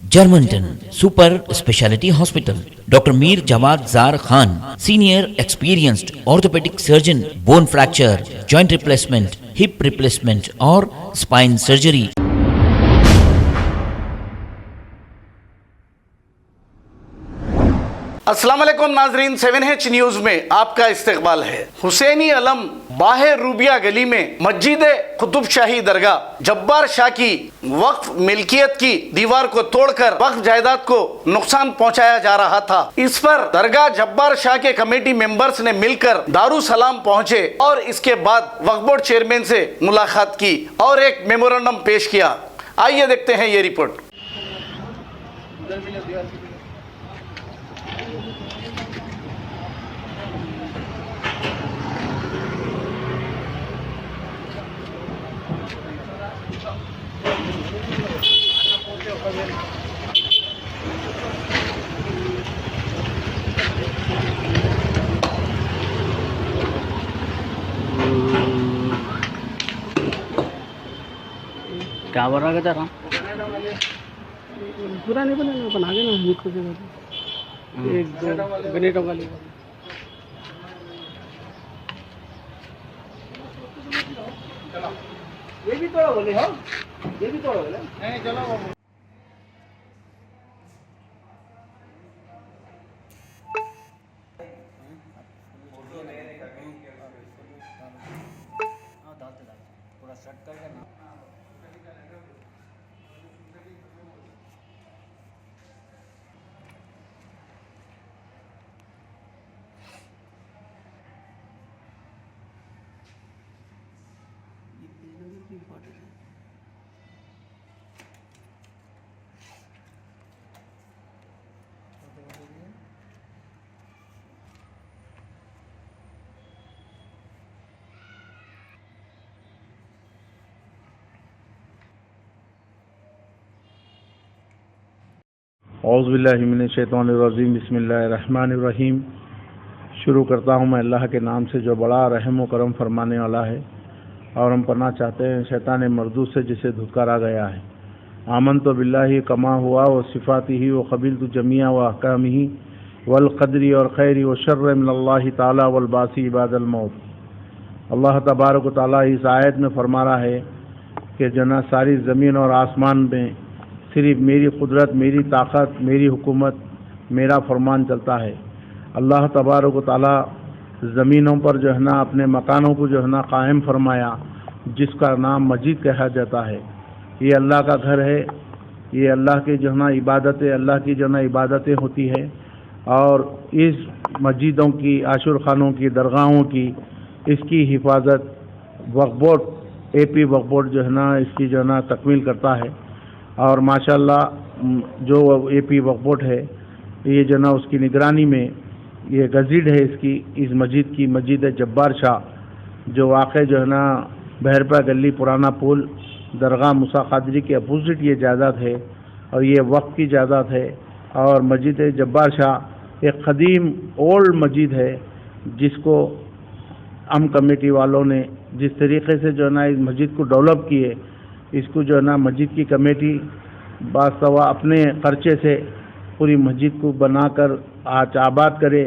Germantown Super Speciality Hospital. Dr. Mir Jawad Zar Khan, senior experienced orthopedic surgeon, bone fracture, joint replacement, hip replacement or spine surgery. अस्सलाम वालेकुम नाजरीन, 7H news में आपका इस्तकबाल है। हुसैनी अलम बाहर रूबिया गली में मस्जिद कुतुब शाही दरगाह जब्बार शाह की वक्फ मिल्कियत की दीवार को तोड़कर वक्फ जायदाद को नुकसान पहुंचाया जा रहा था। इस पर दरगाह जब्बार शाह के कमेटी मेंबर्स ने मिलकर दारुसलाम पहुंचे और इसके बाद वक्फ बोर्ड चेयरमैन से मुलाकात की और एक मेमोरेंडम पेश किया। आइए देखते हैं ये रिपोर्ट। क्या बोल रहा था पूरा नहीं बना अपन आगे ना मीट को एक दो गनेटों का लेगा ये भी तोड़ा बोले हो, ये भी तोड़ा बोले नहीं चलो पूरा सेट करके ना। औज़ुबिल्लाहि मिनश्शैतानिर्रजीम बिस्मिल्लाहिर्रहमानिर्रहीम। शुरू करता हूँ मैं अल्लाह के नाम से जो बड़ा रहम व करम फरमाने वाला है, और हम पनाह चाहते हैं शैतान मरदूद से जिसे धुतकारा गया है। आमनतु बिल्लाहि कमा हुआ व सिफ़ातिही व क़बिलतु जमीआ व अहकामिही वल क़द्री और खैरी व शर्र मिनल्लाहि ताला वल बासी इबादल मौत। अल्लाह तबारक व तआला इस आयत में फरमा रहा है कि जना सारी ज़मीन और आसमान में सिर्फ मेरी कुदरत, मेरी ताकत, मेरी हुकूमत, मेरा फरमान चलता है। अल्लाह तबारक व तआला ज़मीनों पर जो है ना अपने मकानों को जो है ना कायम फरमाया, जिसका नाम मस्जिद कहा जाता है। ये अल्लाह का घर है, ये अल्लाह की जो है ना इबादतें, अल्लाह की जो है ना इबादतें होती है। और इस मस्जिदों की, आशुर खानों की, दरगाहों की, इसकी हिफाजत वक्फ बोर्ड, AP वक्फ बोर्ड जो है ना इसकी जो है ना तकमील करता है। और माशाल्लाह जो AP वक्फ बोर्ड है, ये जो ना उसकी निगरानी में ये गज़ीड है इसकी, इस मस्जिद की, मस्जिद जब्बार शाह जो वाक़ जो है ना बहरपा गली पुराना पुल दरगाह मूसा क़ादरी के अपोजिट ये जायदाद है और ये वक्फ की जायदाद है। और मस्जिद जब्बार शाह एक क़दीम ओल्ड मस्जिद है, जिसको कमेटी वालों ने जिस तरीके से जो है ना इस मस्जिद को डेवलप किए, इसको जो है ना मस्जिद की कमेटी बास्तवा अपने खर्चे से पूरी मस्जिद को बनाकर आज आबाद करे।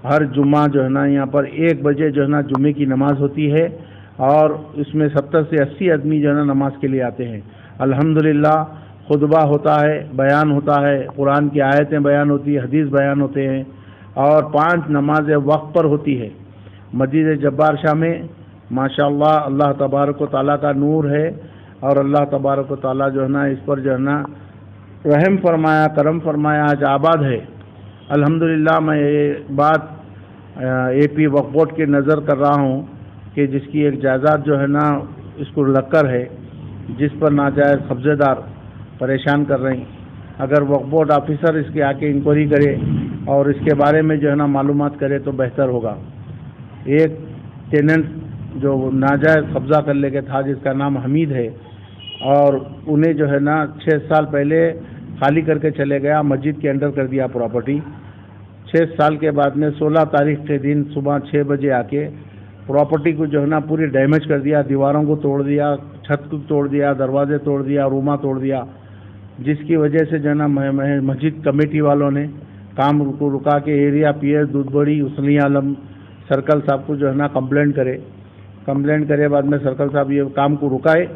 हर जुम्मा जो है ना यहाँ पर 1 बजे जो है ना जुम्मे की नमाज़ होती है और इसमें 70 से 80 आदमी जो है ना नमाज के लिए आते हैं। अल्हम्दुलिल्लाह खुतबा होता है, बयान होता है, कुरान की आयतें बयान होती है, हदीस बयान होते हैं और 5 नमाज़ें वक्त पर होती है। मस्जिद जब्बार शाह में माशाअल्लाह अल्लाह तबारक व तआला का नूर है और अल्लाह तबारक व तआला जो है ना इस पर जो है ना रहम फरमाया, करम फरमाया, आज आबाद है। अल्हम्दुलिल्लाह मैं ये बात AP वक्फ बोर्ड की नज़र कर रहा हूँ कि जिसकी एक जायदाद जो है ना इसको लक्कर है, जिस पर नाजायज़ कब्ज़ेदार परेशान कर रहे हैं। अगर वक्फ बोर्ड ऑफिसर इसके आके इंक्वायरी करे और इसके बारे में जो है ना मालूमात करे तो बेहतर होगा। एक टेनेंट जो नाजायज़ कब्ज़ा कर लेके था, जिसका नाम हमीद है, और उन्हें जो है ना 6 साल पहले खाली करके चले गया, मस्जिद के अंडर कर दिया प्रॉपर्टी। 6 साल के बाद में 16 तारीख के दिन सुबह 6 बजे आके प्रॉपर्टी को जो है ना पूरी डैमेज कर दिया, दीवारों को तोड़ दिया, छत को तोड़ दिया, दरवाजे तोड़ दिया, रूमा तोड़ दिया। جس کی وجہ سے جو ہے نا مسجد کمیٹی والوں نے کام کو رکا کے ایریا پی ایس دودھ بڑی حسنی عالم سرکل صاحب کو جو ہے نا کمپلینٹ کرے بعد میں سرکل صاحب یہ کام کو رکائے،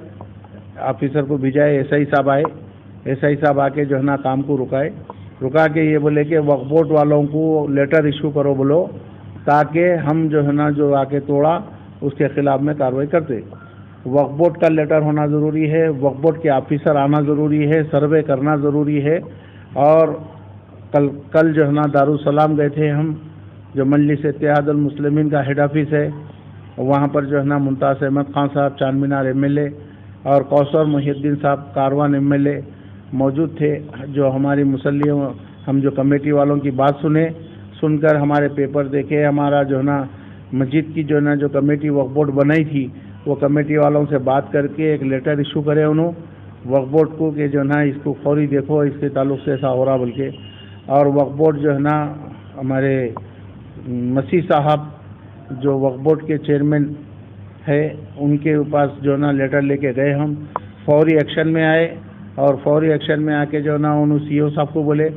آفیسر کو بھیجائے، ایس آئی صاحب آ کے جو ہے نا کام کو رکا کے یہ بولے کہ وقف بورڈ والوں کو لیٹر ایشو کرو بولو، تاکہ ہم جو ہے نا جو آ کے توڑا اس کے خلاف میں کارروائی کرتے۔ وقف بورڈ کا لیٹر ہونا ضروری ہے، وقف بورڈ کے آفیسر آنا ضروری ہے، سروے کرنا ضروری ہے۔ اور کل جو ہے نا دارالسلام گئے تھے ہم، جو مجلس اتحاد المسلمین کا ہیڈ آفس ہے، وہاں پر جو ہے نا ممتاز احمد خان صاحب چار مینار ایم ایل اے اور کوثر محی الدین صاحب کاروان ایم ایل اے موجود تھے، جو ہماری مسلح ہم جو کمیٹی والوں کی بات سن کر ہمارے پیپر دیکھے، ہمارا جو ہے نا مسجد کی جو ہے نا جو کمیٹی وقف بورڈ بنائی تھی وہ کمیٹی والوں سے بات کر کے ایک لیٹر ایشو کرے انہوں وقف بورڈ کو کہ جو ہے نا اس کو فوری دیکھو، اس کے تعلق سے ایسا ہو رہا بلکہ۔ اور وقف بورڈ جو ہے نا ہمارے مسیح صاحب جو وقف بورڈ کے چیئرمین ہے ان کے پاس جو ہے نا لیٹر لے کے گئے، ہم فوری ایکشن میں آئے اور فوری ایکشن میں آ کے جو ہے نا انہوں سی او صاحب کو بولے،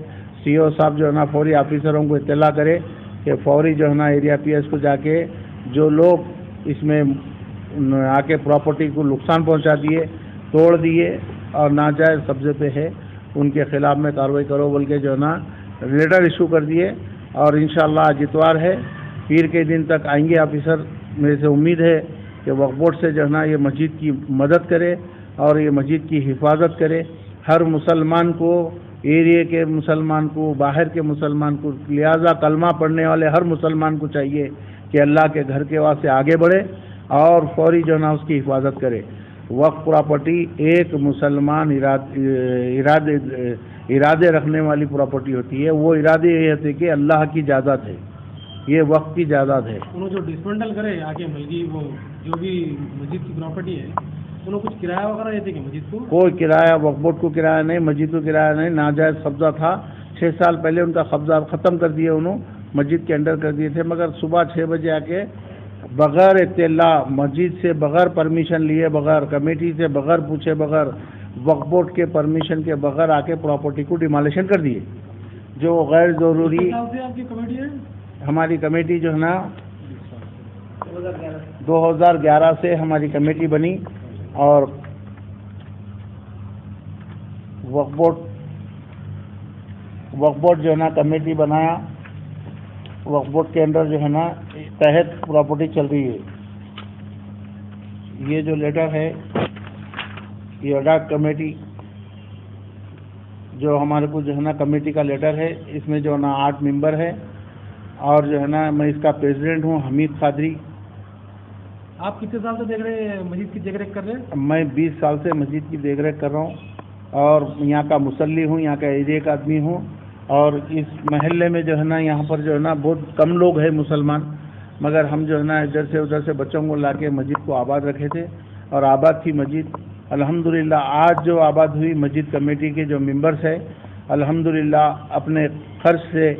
سی او صاحب جو ہے نا فوری آفیسروں کو اطلاع کرے کہ فوری جو ہے نا ایریا پی ایس کو جا کے جو لوگ اس میں آ کے پراپرٹی کو نقصان پہنچا دیے، توڑ دیے اور ناجائز قبضے پہ ہے ان کے خلاف میں کارروائی کرو بول کے جو ہے نا لیٹر ایشو کر دیے۔ اور انشاءاللہ آج اتوار ہے، پیر کے دن تک آئیں گے آفیسر۔ میرے سے امید ہے کہ وقف بورڈ سے جو ہے نا یہ مسجد کی مدد کرے اور یہ مسجد کی حفاظت کرے۔ ہر مسلمان کو، ایریے کے مسلمان کو، باہر کے مسلمان کو، لہذا کلمہ پڑھنے والے ہر مسلمان کو چاہیے کہ اللہ کے گھر کے واسطے آگے بڑھے اور فوری جو ہے نا اس کی حفاظت کرے۔ وقف پراپرٹی ایک مسلمان ارادے رکھنے والی پراپرٹی ہوتی ہے، وہ ارادے یہ ہوتے کہ اللہ کی جائیداد ہے، یہ وقف کی جائیداد ہے۔ انہوں جو ڈسمنٹل کرے آگے ملگی وہ جو بھی مسجد کی پراپرٹی ہے انہوں کچھ کرایہ وغیرہ دیتے کہ مسجد کو؟ کوئی کرایہ وقف بورڈ کو کرایہ نہیں، مسجد کو کرایہ نہیں، ناجائز قبضہ تھا۔ 6 سال پہلے ان کا قبضہ ختم کر دیے، انہوں مسجد کے انڈر کر دیے تھے، مگر صبح 6 بجے آ کے بغیر اطلاع، مسجد سے بغیر پرمیشن لیے، بغیر کمیٹی سے بغیر پوچھے، بغیر وقف بورڈ کے پرمیشن کے بغیر آ کے پراپرٹی کو ڈیمالیشن کر دیے، جو غیر ضروری۔ آپ کی کمیٹی ہے؟ ہماری کمیٹی جو ہے نا 2011 سے ہماری کمیٹی بنی اور وقف بورڈ جو ہے نا کمیٹی بنایا، وقف بورڈ کے اندر جو ہے نا تحت پراپرٹی چل رہی ہے۔ یہ جو لیٹر ہے یہ اڈاک کمیٹی جو ہمارے کو جو ہے نا کمیٹی کا لیٹر ہے، اس میں جو ہے نا 8 ممبر ہے اور جو ہے نا میں اس کا پریزیڈنٹ ہوں حمید قادری۔ آپ کتنے سال سے دیکھ رہے ہیں مسجد کی دیکھ ریکھ کر رہے ہیں؟ میں 20 سال سے مسجد کی دیکھ ریکھ کر رہا ہوں اور یہاں کا مصلی ہوں، یہاں کا ایریا کا آدمی ہوں۔ اور اس محلے میں جو ہے نا یہاں پر جو ہے نا بہت کم لوگ ہیں مسلمان، مگر ہم جو ہے نا ادھر سے ادھر سے بچوں کو لا کے مسجد کو آباد رکھے تھے اور آباد تھی مسجد۔ الحمدللہ آج جو آباد ہوئی مسجد کمیٹی کے جو ممبرس ہیں الحمدللہ اپنے خرچ سے،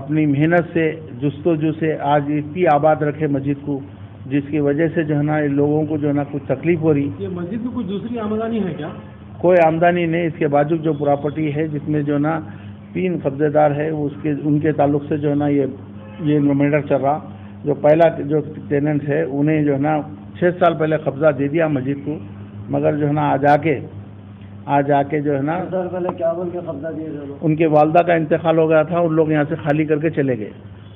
اپنی محنت سے، جستجو سے آج اتنی آباد رکھے مسجد کو، جس کی وجہ سے جو ہے نا لوگوں کو جو ہے نا کچھ تکلیف ہو رہی۔ یہ مسجد میں کچھ دوسری آمدنی ہے کیا؟ کوئی آمدنی نہیں، اس کے باوجود جو پراپرٹی ہے جس میں جو ہے نا 3 قبضے دار ہے، ان کے تعلق سے جو ہے نا یہ میٹر چل رہا۔ جو پہلا جو ٹیننٹ ہے انہیں جو ہے نا 6 سال پہلے قبضہ دے دیا مسجد کو، مگر جو ہے نا آج آ کے جو ہے نا پہلے کیا بول کے قبضہ دیے تھے؟ ان کے والدہ کا انتقال ہو گیا تھا، ان لوگ یہاں سے خالی کر کے چلے گئے،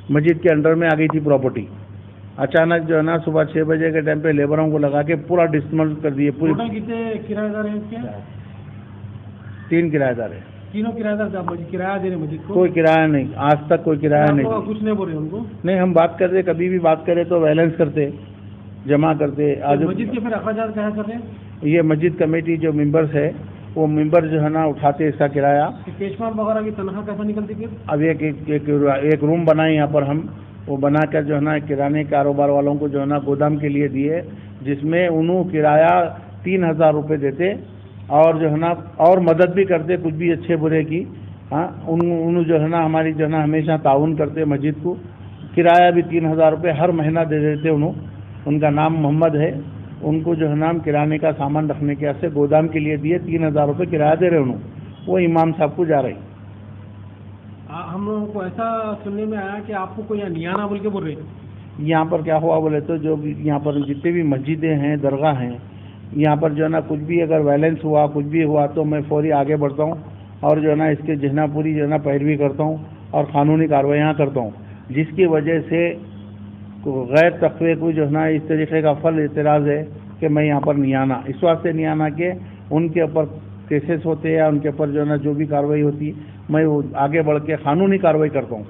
مسجد کے انڈر میں آ گئی تھی پراپرٹی۔ اچانک جو ہے نا صبح 6 بجے کے ٹائم پہ لیبروں کو لگا کے پورا ڈسمنٹل کر دیے۔ پوری کتنے کرایہ دار ہیں اس کے؟ 3 کرایہ دار ہیں۔ تینوں کرایہ دار کرایہ دے رہے مسجد کو؟ کوئی کرایہ نہیں، آج تک کوئی کرایہ نہیں۔ کچھ نہیں بول رہے ان کو؟ نہیں، ہم بات کرتے، کبھی بھی بات کرے تو ویلنس کرتے، جمع کرتے۔ آج مسجد کے پھر اخراجات کیا کر رہے ہیں؟ یہ مسجد کمیٹی جو ممبرس ہے وہ ممبر جو ہے نا اٹھاتے اس کا کرایہ۔ پیشمان وغیرہ کی تنخواہ کیسا نکلتی پھر؟ اب ایک روم بنائے یہاں پر ہم، وہ بنا کر جو ہے نا کرانے کاروبار والوں کو جو ہے نا گودام کے لیے دیے، جس میں انہوں کرایہ 3000 روپے دیتے اور جو ہے نا اور مدد بھی کرتے کچھ بھی اچھے برے کی۔ ہاں، انہوں جو ہے نا ہماری جو ہے نا ہمیشہ تعاون کرتے مسجد کو۔ کرایہ بھی 3000 روپے ہر مہینہ دے دیتے انہوں۔ ان کا نام محمد ہے، ان کو جو ہے نا کرانے کا سامان رکھنے کے واسطے گودام کے لیے دیے 3000 روپے کرایہ دے رہے انہوں۔ वो इमाम साहब को जा रही। हम लोगों को ऐसा सुनने में आया कि आपको कोई यहाँ नियाना बोल के बोल रहे हैं। यहाँ पर क्या हुआ बोले तो जो भी यहाँ पर जितने भी मस्जिदें हैं, दरगाह हैं, यहाँ पर जो है ना कुछ भी अगर वायलेंस हुआ, कुछ भी हुआ तो मैं फौरी आगे बढ़ता हूँ और जो है ना इसके जहना पूरी जो है ना पैरवी करता हूँ और क़ानूनी कार्रवाइयाँ करता हूँ, जिसकी वजह से गैर तक़वे को जो है ना इस तरीके का फल एतराज़ है कि मैं यहाँ पर नहीं आना, इस वास्ते नहीं आना कि उनके ऊपर केसेस होते हैं या उनके ऊपर जो है ना जो भी कार्रवाई होती मैं वो आगे बढ़ के क़ानूनी कार्रवाई करता हूँ।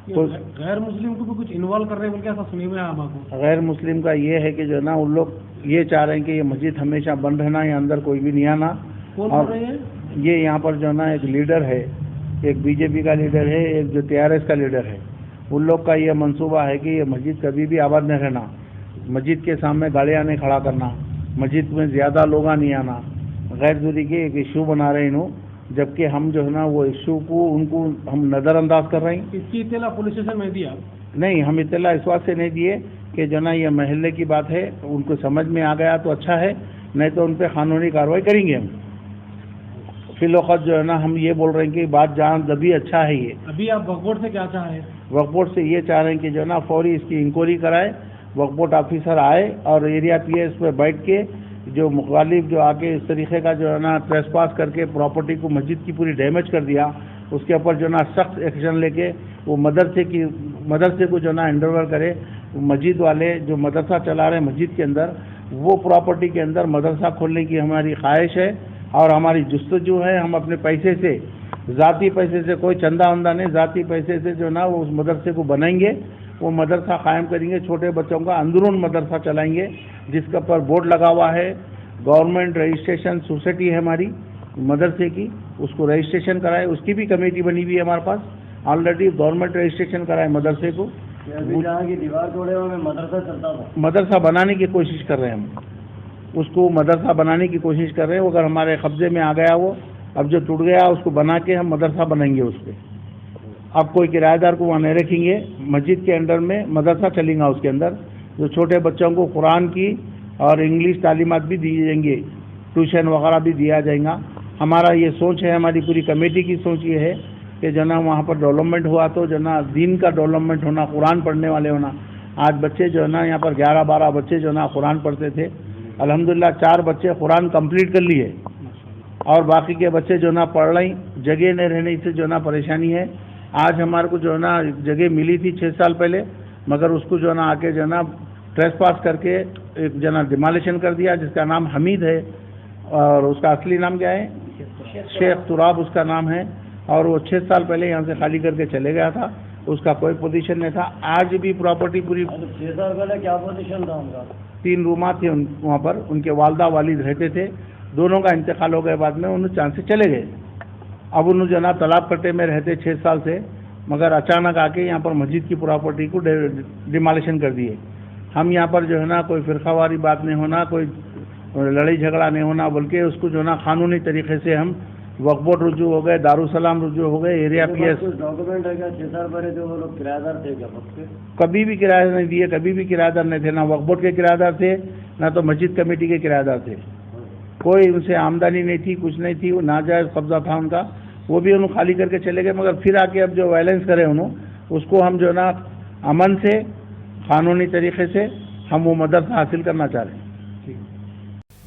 तो गैर मुस्लिम को भी कुछ इन्वॉल्व कर रहे हैं बोल के ऐसा सुनने में आया हमको। गैर मुस्लिम का ये है कि जो है ना उन लोग ये चाह रहे हैं कि ये मस्जिद हमेशा बंद रहना, ये अंदर कोई भी नहीं आना। कौन बोल रहे हैं? ये यहाँ पर जो है ना एक लीडर है, एक बीजेपी का लीडर है, एक जो TRS का लीडर है, उन लोग का ये मंसूबा है कि ये मस्जिद कभी भी आबाद नहीं रहना, मस्जिद के सामने गाड़ियाँ नहीं खड़ा करना, मस्जिद में ज़्यादा लोग नहीं आना, गैर दूरी के एक इशू बना रहे हैं इन्हों, जबकि हम जो है ना वो इशू को उनको हम नज़रअंदाज कर रहे हैं। इसकी इत्तला पुलिस स्टेशन में दिया? नहीं, हम इत्तला इस बात से नहीं दिए कि जो ना ये महल्ले की बात है, उनको समझ में आ गया तो अच्छा है, नहीं तो उन पर क़ानूनी कार्रवाई करेंगे हम। फिलौक़त जो है ना हम ये बोल रहे हैं कि बात जान दबी अच्छा है। ये अभी आप वक्फ बोर्ड से क्या चाह रहे हैं? वक्फ बोर्ड से ये चाह रहे हैं कि जो ना फौरी इसकी इंक्वायरी कराए, वक्फ बोर्ड ऑफिसर आए और एरिया PS पे बैठ के जो मुखालिफ जो आके इस तरीके का जो है ना ट्रेसपास करके प्रॉपर्टी को मस्जिद की पूरी डैमेज कर दिया, उसके ऊपर जो ना सख्त एक्शन लेके वो मदरसे को जो ना हैंडओवर करे। मस्जिद वाले जो मदरसा चला रहे हैं मस्जिद के अंदर, वो प्रॉपर्टी के अंदर मदरसा खोलने की हमारी ख्वाहिश है और हमारी जुस्तजू है। हम अपने पैसे से, ज़ाती पैसे से, कोई चंदा वंदा नहीं, ज़ाती पैसे से जो ना वो उस मदरसे को बनाएंगे, वो मदरसा कायम करेंगे, छोटे बच्चों का अंदरून मदरसा चलाएंगे, जिसके ऊपर बोर्ड लगा हुआ है, गवर्नमेंट रजिस्ट्रेशन सोसाइटी है हमारी मदरसे की, उसको रजिस्ट्रेशन कराए, उसकी भी कमेटी बनी हुई है हमारे पास, ऑलरेडी गवर्नमेंट रजिस्ट्रेशन कराए मदरसे को। जहाँ की दीवार तोड़े हुए मदरसा चलता था, मदरसा बनाने की कोशिश कर रहे हैं हम, उसको मदरसा बनाने की कोशिश कर रहे हैं। वो अगर हमारे कब्जे में आ गया वो, अब जो टूट गया उसको बना के हम मदरसा बनाएंगे उस पर। अब कोई किराएदार को वहाँ नहीं रखेंगे, मस्जिद के अंदर में मदरसा चलेगा, उसके अंदर जो छोटे बच्चों को कुरान की और इंग्लिश तालीमात भी दी जाएंगी, ट्यूशन वगैरह भी दिया जाएगा। हमारा ये सोच है, हमारी पूरी कमेटी की सोच ये है कि जो ना वहाँ पर डेवलपमेंट हुआ तो जो ना दीन का डेवलपमेंट होना, कुरान पढ़ने वाले होना। आज बच्चे जो है ना यहाँ पर 11-12 बच्चे जो ना कुरान पढ़ते थे, अल्हम्दुलिल्लाह 4 बच्चे कुरान कंप्लीट कर लिए और बाकी के बच्चे जो ना पढ़ रहे, जगह नहीं रहने से जो ना परेशानी है। आज हमारे को जो है ना जगह मिली थी 6 साल पहले, मगर उसको जो है ना आके जो है ना ट्रेसपास करके एक जना डिमोलिशन कर दिया, जिसका नाम हमीद है और उसका असली नाम क्या है, शेख तुराब उसका नाम है, और वो 6 साल पहले यहाँ से खाली करके चले गया था, उसका कोई पोजीशन नहीं था। आज भी प्रॉपर्टी पूरी 6 साल पहले क्या पोजीशन था उनका? 3 रूमा थे वहाँ पर, उनके वालदा वालिद रहते थे, दोनों का इंतकाल हो गए, बाद में उन्होंने चांस से चले गए। अब उन्होंने जो ना तालाब कट्टे में रहते 6 साल से, मगर अचानक आके यहाँ पर मस्जिद की प्रॉपर्टी को डिमोलिशन कर दिए। हम यहाँ पर जो है ना कोई फिरकावारी बात नहीं होना, कोई लड़ाई झगड़ा नहीं होना, बल्कि उसको जो ना कानूनी तरीके से हम वक्फ बोर्ड रुजू हो गए, दारुसलाम रुजू हो गए, एरिया PS। डॉक्यूमेंट है क्या 6 साल पहले जो वो लोग किराएदार थे क्या वक्त के? कभी भी किराया नहीं दिए, कभी भी किराएदार नहीं थे, ना वक्फ बोर्ड के किराएदार थे, ना तो मस्जिद कमेटी के किराएदार थे। कोई उनसे आमदनी नहीं थी, कुछ नहीं थी, वो नाजायज़ कब्जा था उनका, वो भी उन्होंने खाली करके चले गए। मगर फिर आके अब जो वायलेंस करे उन्होंने, उसको हम जो ना अमन से, कानूनी तरीके से हम वो मदरसा हासिल करना चाह रहे हैं।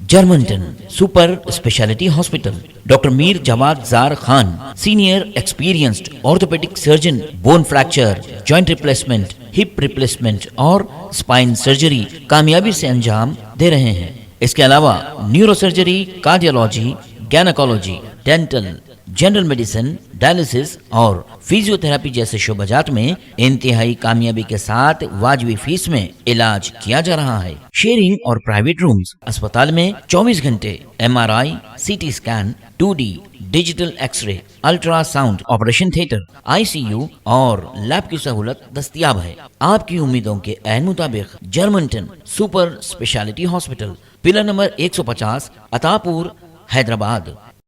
Germantown super speciality hospital, doctor Mir Jamat Zar Khan, senior experienced orthopaedic surgeon, bone fracture, joint replacement, hip replacement और स्पाइन सर्जरी कामयाबी से अंजाम दे रहे हैं। इसके अलावा neuro surgery, cardiology, gynaecology, dental, general medicine, dialysis और फिजियोथेरेपी जैसे शोबाजात में इंतहाई कामयाबी के साथ वाजबी फीस में इलाज किया जा रहा है। शेयरिंग और प्राइवेट रूम्स, अस्पताल में 24 घंटे MRI, CT scan, 2D digital X-ray, ultrasound, operation theatre, ICU और लैब की सहूलत दस्तयाब है। आपकी उम्मीदों के ऐन मुताबिक जर्मनटन super speciality hospital, pillar number 150, Attapur, Hyderabad.